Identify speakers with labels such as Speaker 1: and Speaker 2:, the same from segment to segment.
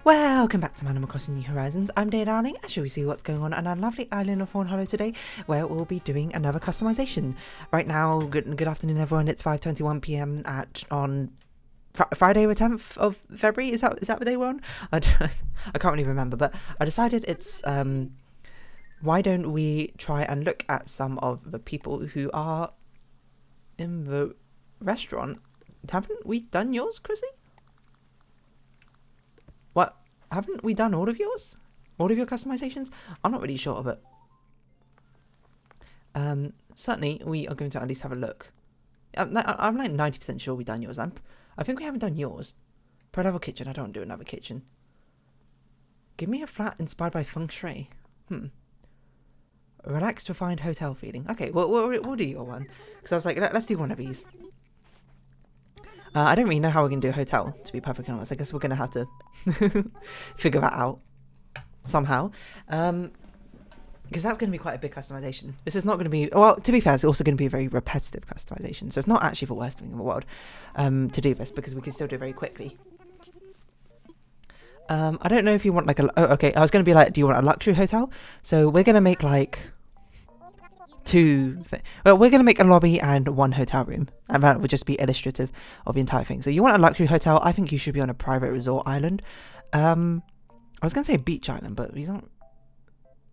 Speaker 1: Welcome back to Animal Crossing New Horizons. I'm Day Darling, and shall we see what's going on our lovely island of Fawnhollow today, where we'll be doing another customization. Right now, good afternoon everyone, it's 5:21 PM on Friday the 10th of February, is that the day we're on? I can't really remember, but I decided it's, why don't we try and look at some of the people who are in the restaurant. Haven't we done yours, Chrissy? What? Haven't we done all of yours? All of your customizations? I'm not really sure of it. Certainly, we are going to at least have a look. I'm like 90% sure we've done yours. I think we haven't done yours. Pro-level kitchen. I don't do another kitchen. Give me a flat inspired by feng shui. Relaxed, refined hotel feeling. Okay, well, we'll do your one. Because I was like, let's do one of these. I don't really know how we're going to do a hotel, to be perfectly honest. I guess we're going to have to figure that out somehow. Because that's going to be quite a big customization. This is not going to be... Well, to be fair, it's also going to be a very repetitive customization. So it's not actually the worst thing in the world to do this, because we can still do it very quickly. I don't know if you want like a... Oh, okay. I was going to be like, do you want a luxury hotel? So we're going to make like... Well, we're going to make a lobby and one hotel room, and that would just be illustrative of the entire thing. So you want a luxury hotel? I think you should be on a private resort island. I was going to say a beach island, but these aren't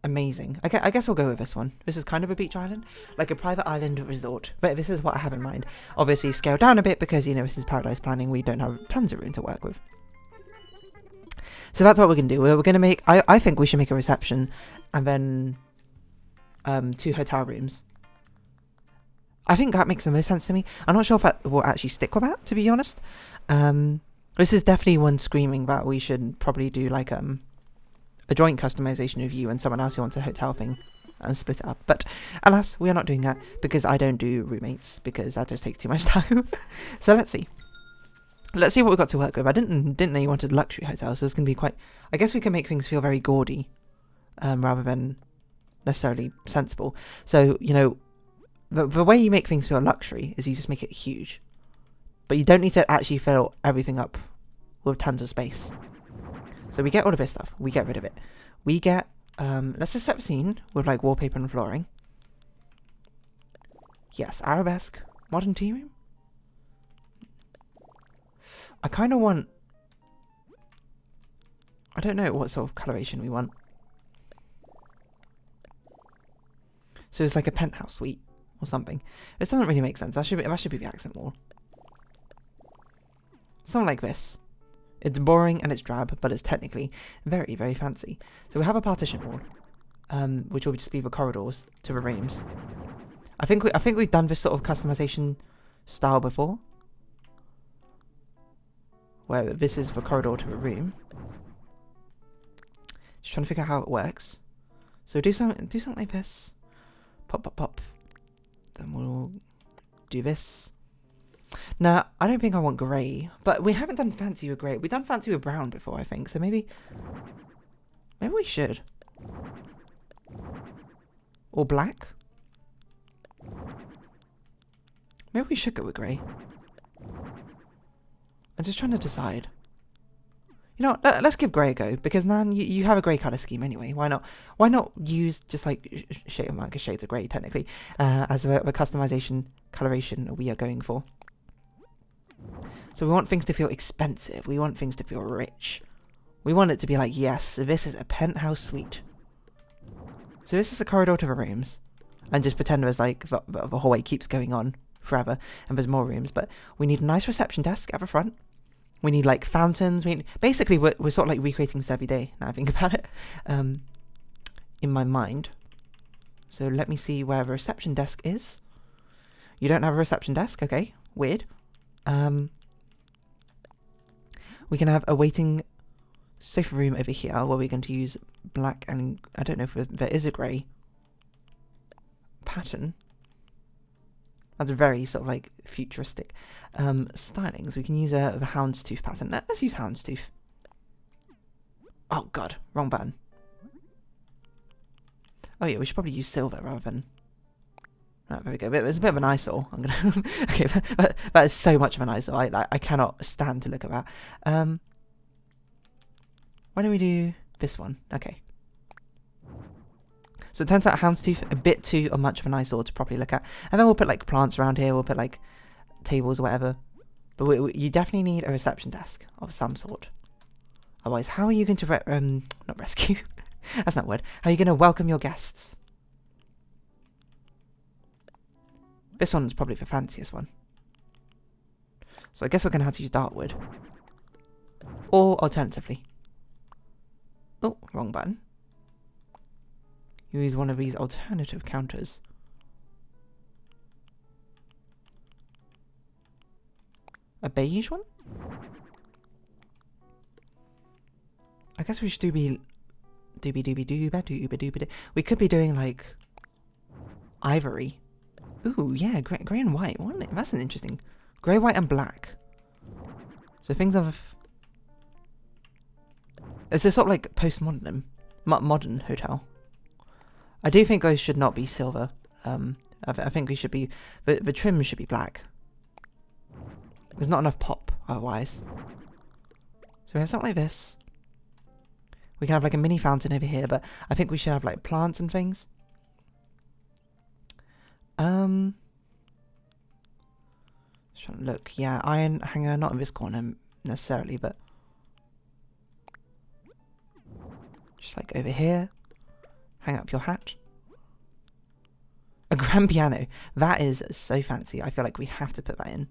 Speaker 1: amazing. I guess we'll go with this one. This is kind of a beach island, like a private island resort, but this is what I have in mind. Obviously scale down a bit because, you know, this is paradise planning. We don't have tons of room to work with. So that's what we're going to do. We're going to make... I think we should make a reception and then... 2 hotel rooms. I think that makes the most sense to me. I'm not sure if that will actually stick with that, to be honest. This is definitely one screaming that we should probably do like a joint customization of you and someone else who wants a hotel thing and split it up. But alas, we are not doing that because I don't do roommates, because that just takes too much time. So let's see. Let's see what we've got to work with. I didn't know you wanted luxury hotels, so it's going to be quite... I guess we can make things feel very gaudy rather than necessarily sensible. So, you know, the way you make things feel luxury is you just make it huge, but you don't need to actually fill everything up with tons of space. So we get all of this stuff, we get rid of it, we get let's just set the scene with like wallpaper and flooring. Yes, arabesque, modern tea room. I kind of want... I don't know what sort of coloration we want. So it's like a penthouse suite or something. This doesn't really make sense. That should be the accent wall. Something like this. It's boring and it's drab, but it's technically very, very fancy. So we have a partition wall, which will just be the corridors to the rooms. I think we've done this sort of customization style before, where this is the corridor to a room. Just trying to figure out how it works. So do something like this. Pop, pop, pop. Then we'll do this. Now, I don't think I want grey, but we haven't done fancy with grey. We've done fancy with brown before, I think, so maybe we should. Or black? Maybe we should go with grey. I'm just trying to decide. You know what, let's give grey a go, because Nan, you have a grey colour scheme anyway. Why not? Why not use just like shades of grey, technically, as the customization coloration we are going for. So we want things to feel expensive. We want things to feel rich. We want it to be like, yes, this is a penthouse suite. So this is a corridor to the rooms, and just pretend there's like the hallway keeps going on forever, and there's more rooms. But we need a nice reception desk at the front. We need like fountains. Basically we're sort of like recreating this every day, now I think about it, in my mind. So let me see where the reception desk is. You don't have a reception desk? Okay, weird. We can have a waiting sofa room over here where we're going to use black, and I don't know if there is a grey pattern. That's very sort of like futuristic stylings. We can use the houndstooth pattern. Let's use houndstooth. Oh god, wrong button. Oh yeah, we should probably use silver rather than... Right, there we go. It's a bit of an eyesore. I'm gonna... Okay, that is so much of an eyesore. I cannot stand to look at that. Why don't we do this one? Okay. So it turns out houndstooth a bit too much of an eyesore to properly look at. And then we'll put like plants around here. We'll put like tables or whatever. But you definitely need a reception desk of some sort. Otherwise, how are you going to not rescue? That's not a word. How are you going to welcome your guests? This one's probably the fanciest one. So I guess we're going to have to use dartwood. Or alternatively. Oh, wrong button. Use one of these alternative counters. A beige one? I guess we should we could be doing like ivory. Ooh, yeah, grey and white. That's an interesting. Grey, white, and black. So things of. It's a sort of like postmodern, modern hotel. I do think those should not be silver. I think we should be. The trim should be black. There's not enough pop otherwise. So we have something like this. We can have like a mini fountain over here, but I think we should have like plants and things. Just trying to look. Yeah, iron hanger, not in this corner necessarily, but just like over here. Hang up your hat. A grand piano. That is so fancy. I feel like we have to put that in.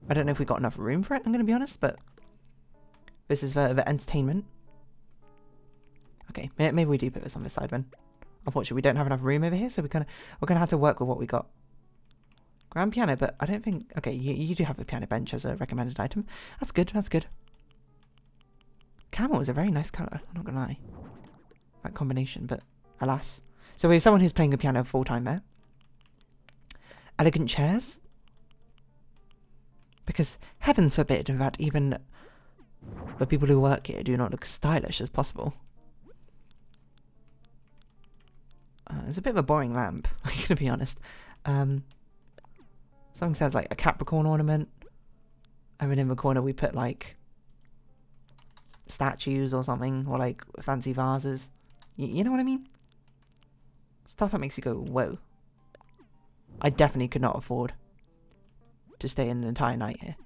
Speaker 1: I don't know if we got enough room for it, I'm going to be honest, but this is the entertainment. Okay, maybe we do put this on this side then. Unfortunately, we don't have enough room over here, so we're gonna have to work with what we got. Grand piano, but I don't think. Okay, you do have the piano bench as a recommended item. That's good. That's good. Camel is a very nice colour. I'm not gonna lie. That combination, but alas. So we have someone who's playing the piano full time there. Elegant chairs. Because heavens forbid that even the people who work here do not look stylish as possible. It's a bit of a boring lamp, I'm gonna be honest. Something says like a Capricorn ornament. And then in the corner we put like statues or something, or like fancy vases. You know what I mean? Stuff that makes you go, whoa. I definitely could not afford to stay an entire night here.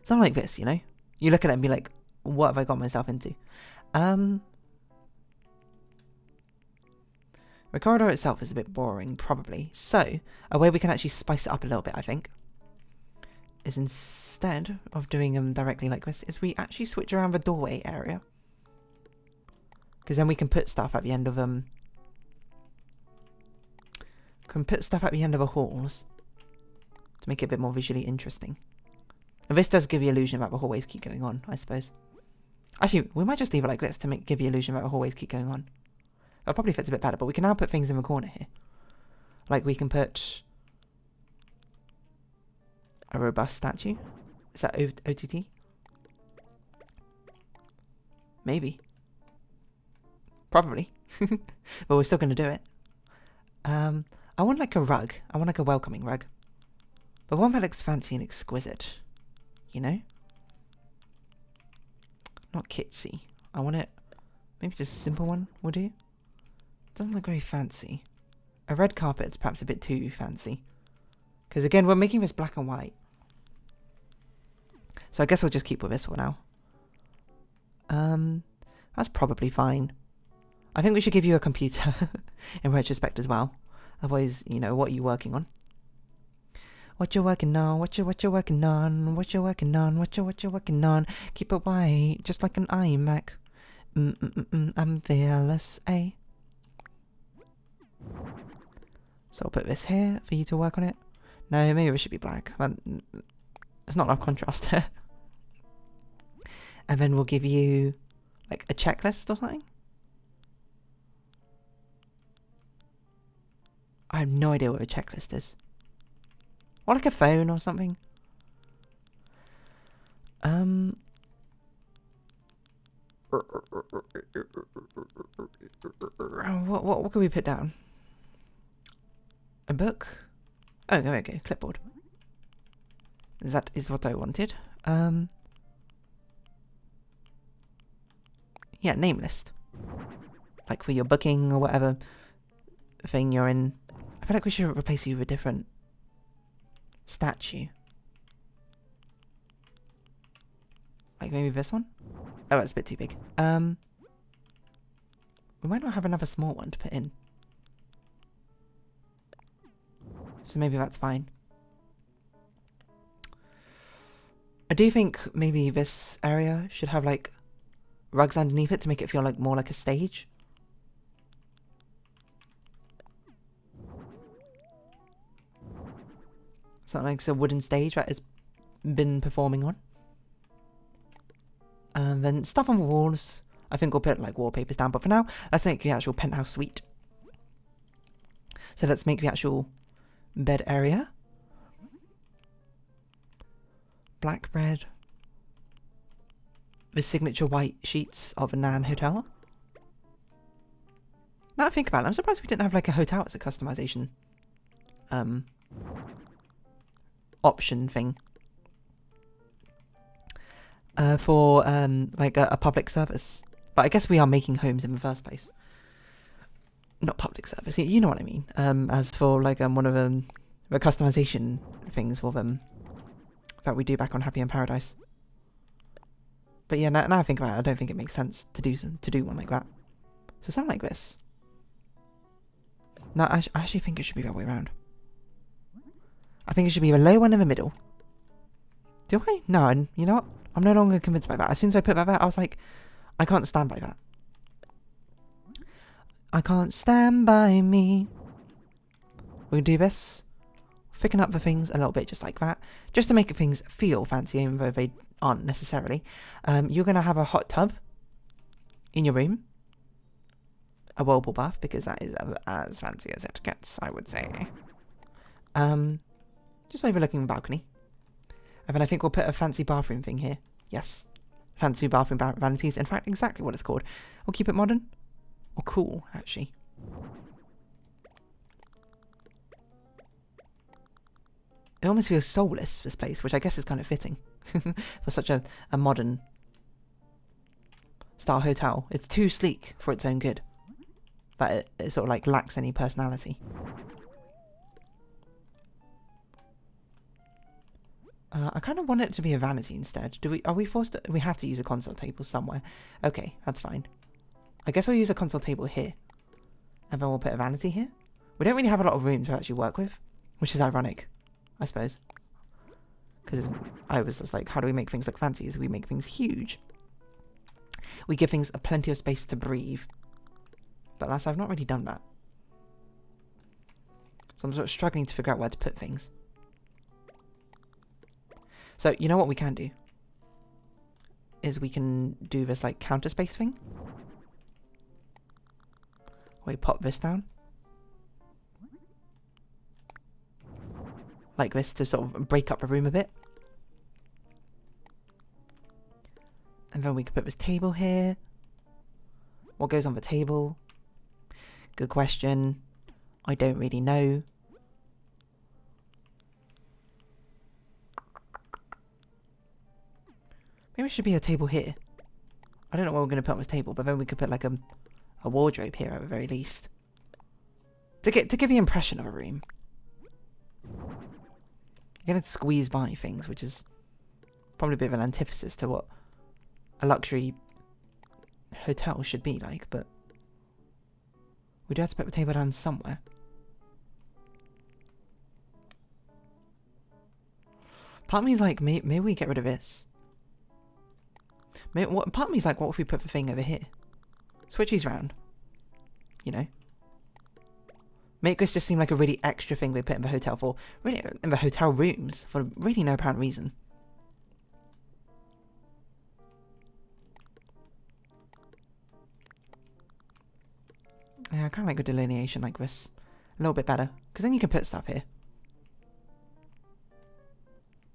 Speaker 1: Something like this, you know? You look at it and be like, what have I got myself into? The corridor itself is a bit boring, probably. So, a way we can actually spice it up a little bit, I think, is instead of doing them directly like this, is we actually switch around the doorway area. Because then we can put stuff at the end of the halls to make it a bit more visually interesting. And this does give the illusion that the hallways keep going on, I suppose. Actually, we might just leave it like this to give the illusion that the hallways keep going on. It probably fits a bit better, but we can now put things in the corner here. Like we can put a robust statue. Is that OTT? Maybe. Probably. But we're still going to do it. I want like a rug. I want like a welcoming rug. But one that looks fancy and exquisite. You know? Not kitsy. I want it... Maybe just a simple one will do. Doesn't look very fancy. A red carpet is perhaps a bit too fancy. Because again, we're making this black and white. So I guess we'll just keep with this for now. That's probably fine. I think we should give you a computer in retrospect as well. Otherwise, you know, what are you working on? What you working on? What you working on? What you working on? What you working on? Keep it white, just like an iMac. I'm fearless, eh? So I'll put this here for you to work on it. No, maybe it should be black. There's not enough contrast here. And then we'll give you like a checklist or something. I have no idea what a checklist is. Or like a phone or something. What can we put down? A book? Oh, okay, clipboard. That is what I wanted. Yeah, name list. Like for your booking or whatever thing you're in. I feel like we should replace you with a different statue. Like maybe this one? Oh, that's a bit too big. We might not have another small one to put in. So maybe that's fine. I do think maybe this area should have like rugs underneath it to make it feel like more like a stage. Something like a wooden stage that it's been performing on. And then stuff on the walls. I think we'll put like wallpapers down, but for now, let's make the actual penthouse suite. So let's make the actual bed area. Black bread. The signature white sheets of a Nan hotel. Now I think about it, I'm surprised we didn't have like a hotel as a customization option thing. For like a public service. But I guess we are making homes in the first place. Not public service, you know what I mean. As for like one of the customization things for them that we do back on Happy in Paradise. But yeah, now I think about it, I don't think it makes sense to do one like that. So something like this. No, I actually think it should be the other way around. I think it should be the low one in the middle. Do I? No, and you know what? I'm no longer convinced by that. As soon as I put that there, I was like, I can't stand by that. I can't stand by me. We're gonna do this. Thicken up the things a little bit just like that. Just to make things feel fancy, even though they aren't necessarily. You're gonna have a hot tub in your room. A whirlpool bath, because that is as fancy as it gets, I would say. Just overlooking the balcony. And then I think we'll put a fancy bathroom thing here. Yes. Fancy bathroom vanities. In fact, exactly what it's called. We'll keep it modern. Or cool, actually. It almost feels soulless, this place, which I guess is kind of fitting. For such a modern style hotel. It's too sleek for its own good. That it sort of like lacks any personality. I kind of want it to be a vanity instead. Are we forced to? We have to use a console table somewhere. Okay, that's fine. I guess I'll use a console table here. And then we'll put a vanity here. We don't really have a lot of room to actually work with. Which is ironic, I suppose. Because I was just like, how do we make things look fancy? Is we make things huge. We give things plenty of space to breathe. But alas, I've not really done that. So I'm sort of struggling to figure out where to put things. So, you know what we can do? Is we can do this, like, counter space thing. We pop this down. Like this, to sort of break up the room a bit. And then we could put this table here. What goes on the table? Good question. I don't really know. Maybe it should be a table here. I don't know what we're going to put on this table, but then we could put like a wardrobe here at the very least. To give the impression of a room. You're going to squeeze by things, which is probably a bit of an antithesis to what a luxury hotel should be like, but we do have to put the table down somewhere. Part of me is like, maybe we get rid of this. Part of me is like, what if we put the thing over here? Switch these round. You know? Make this just seem like a really extra thing we put in the hotel for, really, in the hotel rooms, for really no apparent reason. Yeah, I kind of like a delineation like this. A little bit better, because then you can put stuff here.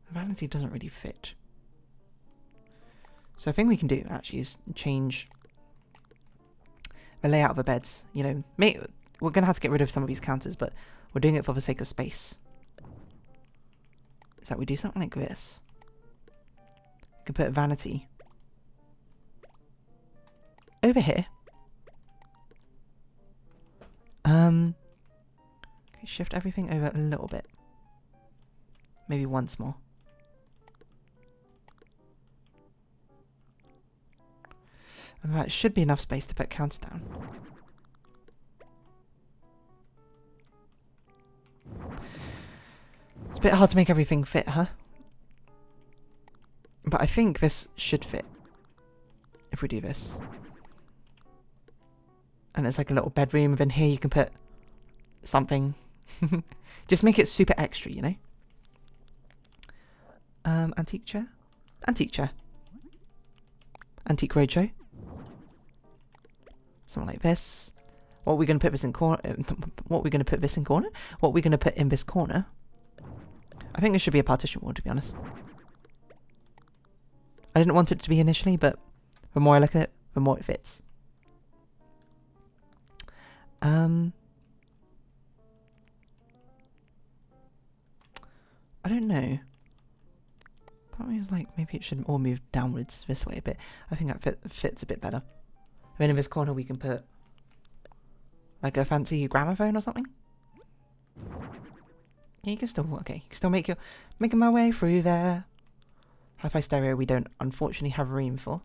Speaker 1: Vanity doesn't really fit. So a thing we can do, actually, is change the layout of the beds. You know, we're going to have to get rid of some of these counters, but we're doing it for the sake of space. is that we do something like this. We can put vanity over here. Okay, shift everything over a little bit. Maybe once more. And that should be enough space to put counter down. It's a bit hard to make everything fit, huh? But I think this should fit. If we do this. And it's like a little bedroom, and then here you can put something. Just make it super extra, you know? Antique chair? Antique chair. Antique roadshow. Something like this. What are we going to put this in corner? What are we going to put this in corner? What are we going to put in this corner? I think this should be a partition wall, to be honest. I didn't want it to be initially, but the more I look at it, the more it fits. I don't know. Part of me was like, maybe it should all move downwards this way a bit. I think that fits a bit better. And then in this corner we can put like a fancy gramophone or something. Yeah, you can still, okay, you can still making my way through there. Hi-fi stereo we don't unfortunately have room for.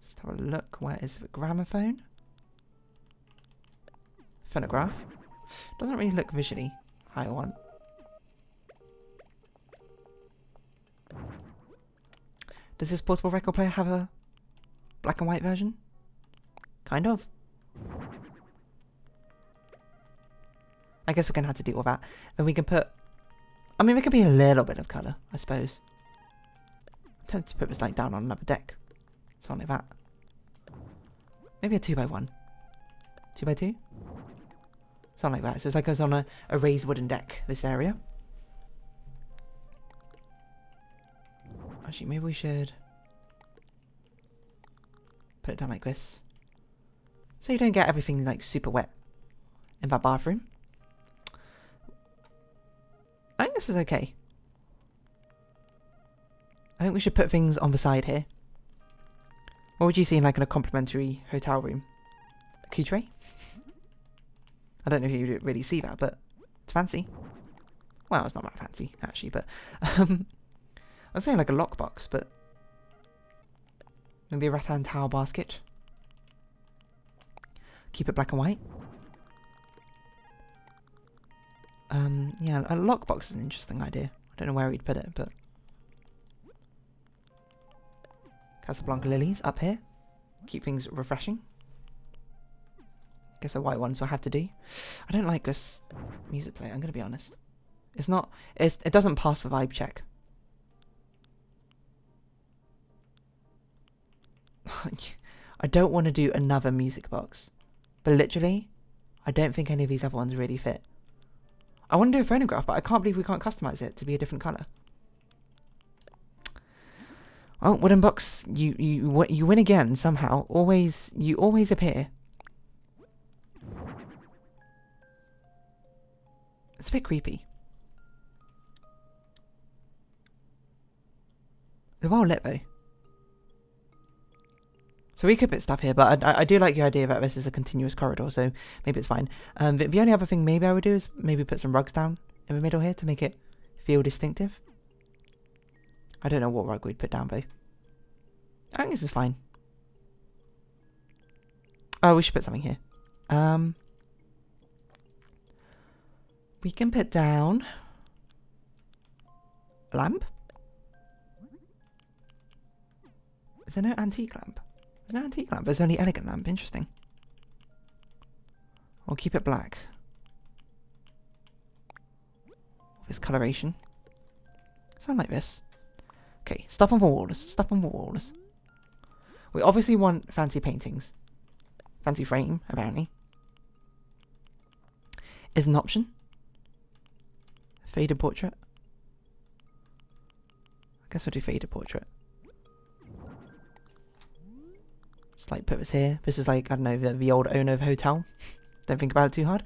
Speaker 1: Just have a look. Where is the gramophone? Phonograph. Doesn't really look visually how I want. Does this portable record player have a black and white version? Kind of. I guess we're going to have to deal with that. Then we can put... I mean, there could be a little bit of colour, I suppose. I'm tempted to put this like down on another deck. Something like that. Maybe a 2x1. 2x2? Something like that. So it's like it's on a raised wooden deck, this area. Actually, maybe we should put it down like this. So you don't get everything like super wet in that bathroom. I think this is okay. I think we should put things on the side here. What would you see in like in a complimentary hotel room? A key tray? I don't know if you really see that, but it's fancy. Well, it's not that fancy, actually, but... I'd say like a lockbox, but... Maybe a rattan towel basket. Keep it black and white. Yeah, a lockbox is an interesting idea. I don't know where we'd put it, but... Casablanca lilies up here. Keep things refreshing. Guess a white one, so I have to do. I don't like this music player, I'm going to be honest. It's not... it doesn't pass the vibe check. I don't want to do another music box. But literally, I don't think any of these other ones really fit. I want to do a phonograph, but I can't believe we can't customize it to be a different colour. Oh, wooden box, you win again somehow. You always appear. It's a bit creepy. They're well lit though. So we could put stuff here, but I do like your idea that this is a continuous corridor, so maybe it's fine. The only other thing maybe I would do is maybe put some rugs down in the middle here to make it feel distinctive. I don't know what rug we'd put down though. I think this is fine. Oh, we should put something here. We can put down a lamp. Is there no antique lamp? There's no antique lamp, there's only elegant lamp. Interesting. We'll keep it black. This coloration. Something like this. Okay, stuff on the walls. Stuff on the walls. We obviously want fancy paintings. Fancy frame, apparently. Is an option. Faded portrait. I guess we'll do faded portrait. Just like put this here. This is like, I don't know, the old owner of a hotel. Don't think about it too hard.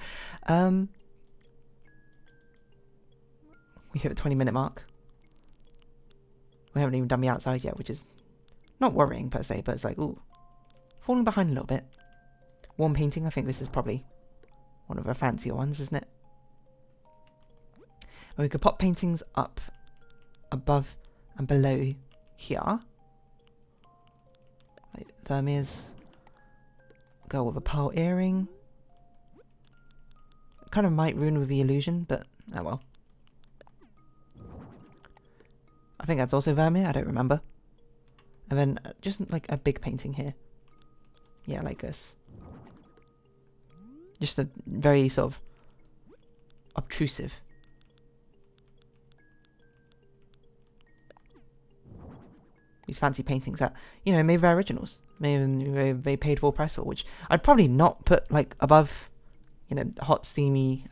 Speaker 1: We hit the 20-minute mark. We haven't even done the outside yet, which is not worrying per se, but it's like, ooh, falling behind a little bit. Warm painting, I think this is probably one of the fancier ones, isn't it? And we could pop paintings up above and below here. Like Vermeer's girl with a pearl earring. Kind of might ruin with the illusion, but oh well. I think that's also Vermeer, I don't remember. And then just like a big painting here. Yeah, like this. Just a very sort of obtrusive. These fancy paintings that, you know, maybe they're originals. Maybe they paid full price for, which I'd probably not put like above, you know, hot, steamy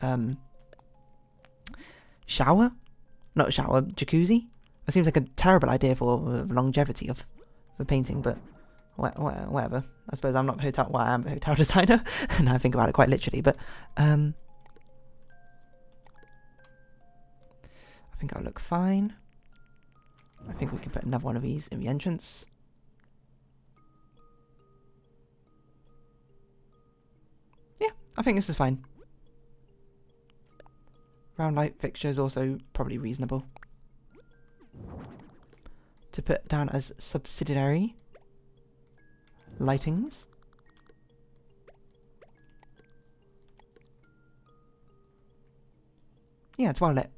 Speaker 1: shower? Not shower, jacuzzi? That seems like a terrible idea for the longevity of the painting, but whatever. I suppose I'm not hotel. Well, I am a hotel designer, and I think about it quite literally. But I think I'll look fine. I think we can put another one of these in the entrance. Yeah, I think this is fine. Round light fixture is also probably reasonable to put down as subsidiary lightings. Yeah, it's well lit.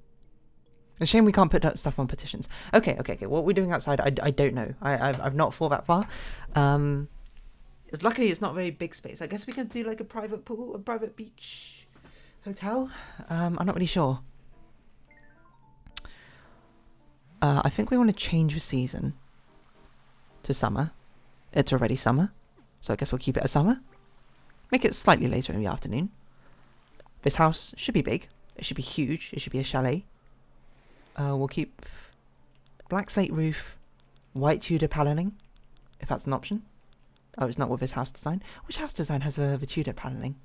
Speaker 1: It's a shame we can't put that stuff on petitions. Okay. What we're doing outside, I don't know. I've not thought that far. Luckily it's not a very big space. I guess we can do like a private pool, a private beach hotel. I'm not really sure. I think we want to change the season to summer. It's already summer, so I guess we'll keep it as summer. Make it slightly later in the afternoon. This house should be big. It should be huge. It should be a chalet. We'll keep black slate roof, white Tudor paneling, if that's an option. Oh, it's not with this house design. Which house design has the Tudor paneling?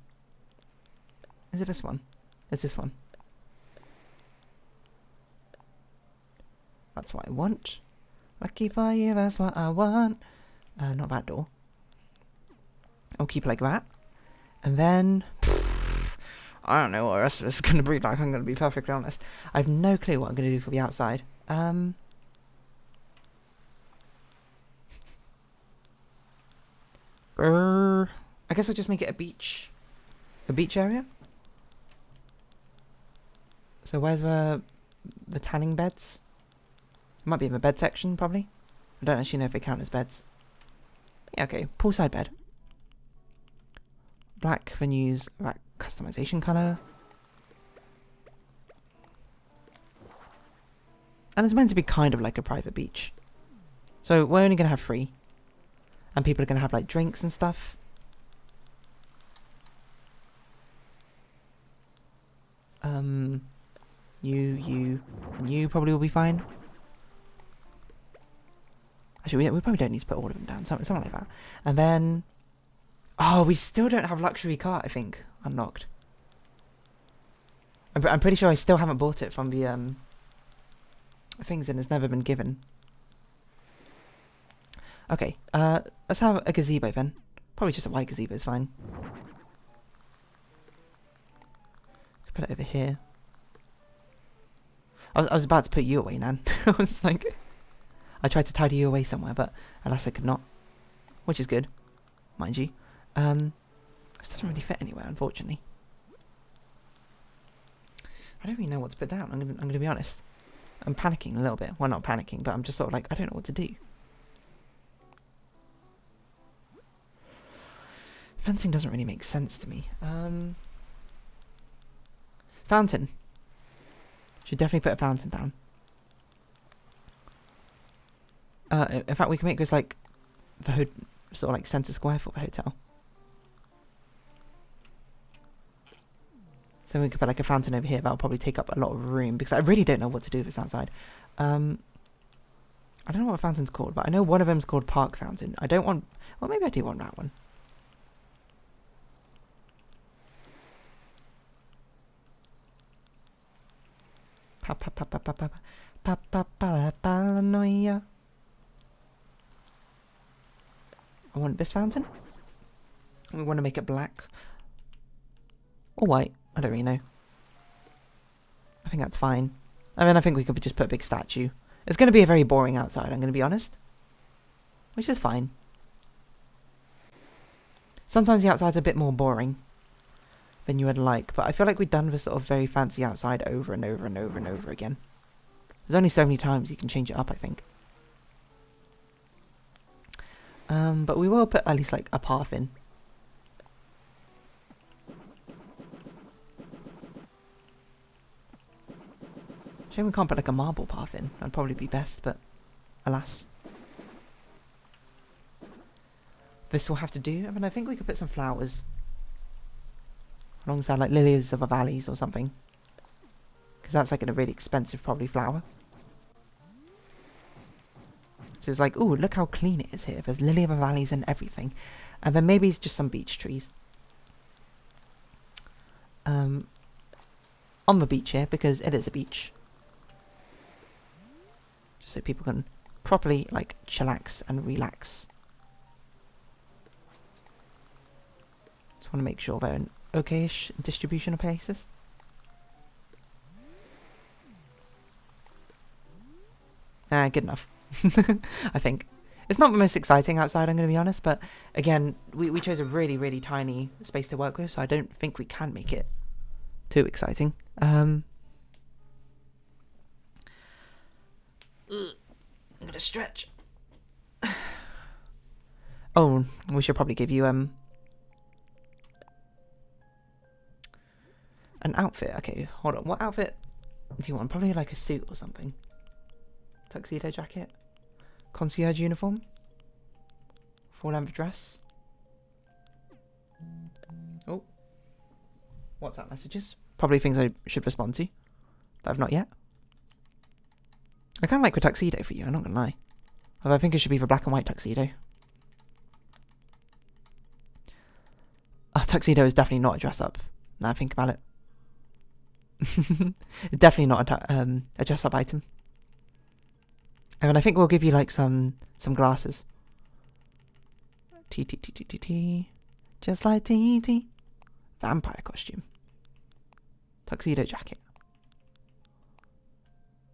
Speaker 1: Is it this one? It's this one. That's what I want. Lucky for you, that's what I want. Not that door. I'll keep it like that. And then I don't know what the rest of this is going to be like, I'm going to be perfectly honest. I have no clue what I'm going to do for the outside. I guess we'll just make it a beach area. So where's the tanning beds? It might be in the bed section, probably. I don't actually know if they count as beds. Yeah, okay, poolside bed. Black venues, that customization colour. And it's meant to be kind of like a private beach. So we're only going to have 3. And people are going to have like drinks and stuff. You, and you probably will be fine. Actually, we probably don't need to put all of them down, something like that. And then, oh, we still don't have luxury cart, I think, unlocked. I'm pretty sure I still haven't bought it from the things, and it's never been given. Okay, let's have a gazebo then. Probably just a white gazebo is fine. Put it over here. I was about to put you away, Nan. I was like, I tried to tidy you away somewhere, but alas I could not. Which is good, mind you. This doesn't really fit anywhere, unfortunately. I don't really know what to put down, I'm gonna be honest. I'm panicking a little bit. Well, not panicking, but I'm just sort of like, I don't know what to do. Fencing doesn't really make sense to me. Fountain. Should definitely put a fountain down. In fact, we can make this like the sort of like centre square for the hotel. So we could put like a fountain over here. That'll probably take up a lot of room because I really don't know what to do with this outside. I don't know what a fountain's called, but I know one of them's called Park Fountain. I don't want. Well, maybe I do want that one. Paranoia. I want this fountain. We want to make it black. Or white. I don't really know. I think that's fine. I mean, I think we could just put a big statue. It's going to be a very boring outside, I'm going to be honest. Which is fine. Sometimes the outside's a bit more boring than you would like, but I feel like we've done this sort of very fancy outside over and over and over and over again. There's only so many times you can change it up, I think. But we will put at least like a path in. Shame we can't put like a marble path in. That'd probably be best, but alas. This will have to do. I mean, I think we could put some flowers alongside like lilies of the valleys or something, because that's like a really expensive probably flower. So it's like, ooh, look how clean it is here. There's lily of the valleys and everything, and then maybe it's just some beech trees on the beach here, because it is a beach. Just so people can properly like chillax and relax. Just want to make sure they're in okay-ish distribution of places. Good enough. I think. It's not the most exciting outside, I'm going to be honest, but again, we chose a really, really tiny space to work with, so I don't think we can make it too exciting. I'm gonna stretch. Oh, we should probably give you an outfit. Okay, hold on. What outfit do you want? Probably like a suit or something. Tuxedo jacket. Concierge uniform. Full-length dress. Oh. WhatsApp messages. Probably things I should respond to, but I've not yet. I kind of like the tuxedo for you, I'm not going to lie. Although I think it should be the black and white tuxedo. A tuxedo is definitely not a dress-up, now I think about it. Definitely not a dress-up item. And I think we'll give you like some glasses. T. Just like T. Vampire costume. Tuxedo jacket.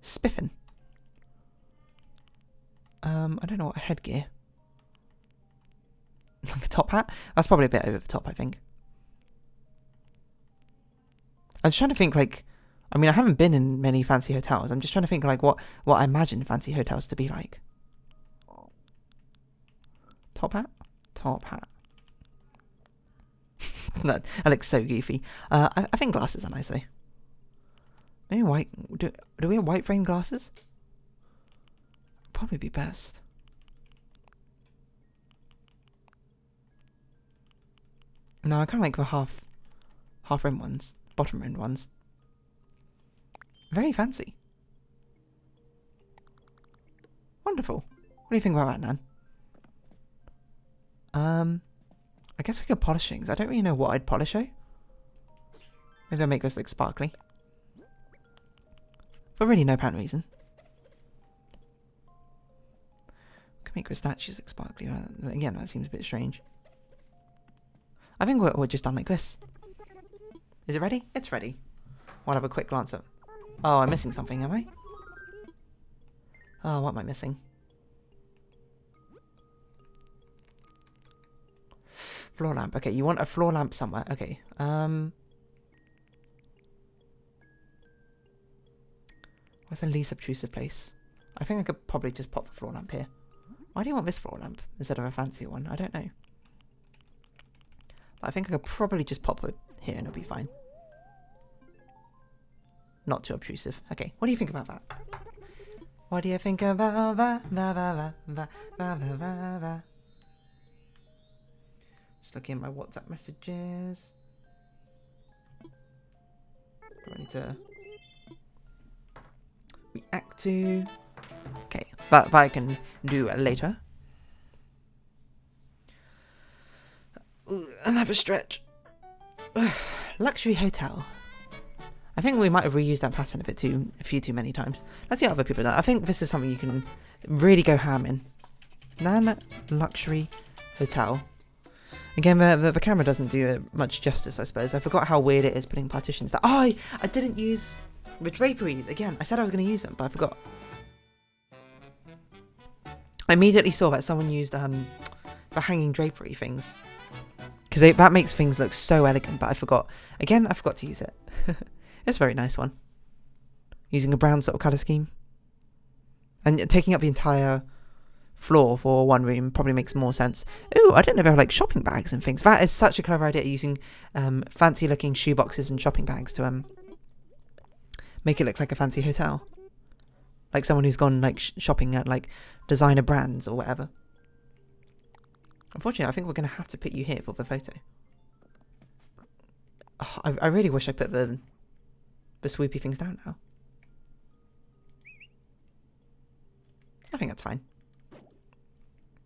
Speaker 1: Spiffin. I don't know what headgear. Like a top hat? That's probably a bit over the top, I think. I'm just trying to think, like, I mean, I haven't been in many fancy hotels. I'm just trying to think, like, what I imagine fancy hotels to be like. Top hat? Top hat. That looks so goofy. I think glasses are nice, though. Maybe white. Do we have white frame glasses? Probably be best. No, I kind of like the half rim ones, bottom rim ones. Very fancy. Wonderful. What do you think about that, Nan? I guess we could polish things. I don't really know what I'd polish, though. Maybe I'll make this like sparkly. For really no apparent reason. Could make the statues look sparkly. Again, that seems a bit strange. I think we're just done like this. Is it ready? It's ready. I'll have a quick glance at... Oh, I'm missing something, am I? Oh, what am I missing? Floor lamp. Okay, you want a floor lamp somewhere. Okay. Where's the least obtrusive place? I think I could probably just pop the floor lamp here. Why do you want this floor lamp instead of a fancier one? I don't know. But I think I could probably just pop it here and it'll be fine. Not too obtrusive. Okay, what do you think about that? What do you think about that? Just looking at my WhatsApp messages. I need to react to. Okay, that I can do later. Ooh, another stretch. Luxury hotel. I think we might have reused that pattern a few too many times. Let's see what other people have done. I think this is something you can really go ham in. Nan Luxury Hotel. Again, the camera doesn't do it much justice, I suppose. I forgot how weird it is putting partitions down. Oh, I didn't use the draperies. Again, I said I was going to use them, but I forgot. I immediately saw that someone used the hanging drapery things. Because that makes things look so elegant, but I forgot. Again, I forgot to use it. It's a very nice one. Using a brown sort of colour scheme. And taking up the entire floor for one room probably makes more sense. Ooh, I didn't know about like shopping bags and things. That is such a clever idea, using fancy looking shoe boxes and shopping bags to make it look like a fancy hotel. Like someone who's gone like shopping at like designer brands or whatever. Unfortunately, I think we're going to have to put you here for the photo. Oh, I really wish I put the swoopy things down now. I think that's fine.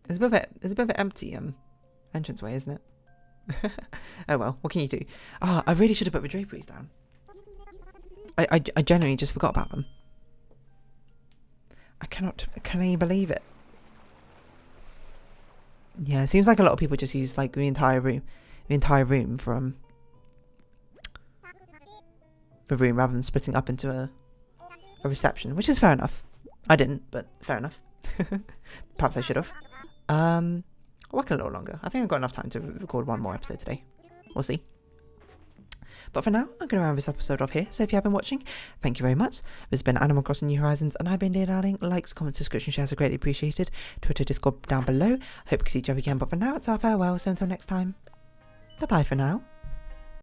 Speaker 1: There's a bit of an empty entranceway, isn't it? Oh well, what can you do? Ah, I really should have put the draperies down. I genuinely just forgot about them. Can you believe it? Yeah, it seems like a lot of people just use like the entire room for the room rather than splitting up into a reception, which is fair enough. I didn't, but fair enough. Perhaps I should have. I'll work a little longer. I think I've got enough time to record one more episode today. We'll see. But for now, I'm going to round this episode off here. So if you have been watching, thank you very much. This has been Animal Crossing New Horizons, and I've been Dear Darling. Likes, comments, subscription, shares are greatly appreciated. Twitter, Discord down below. Hope we can see each other again. But for now, it's our farewell. So until next time, bye bye for now.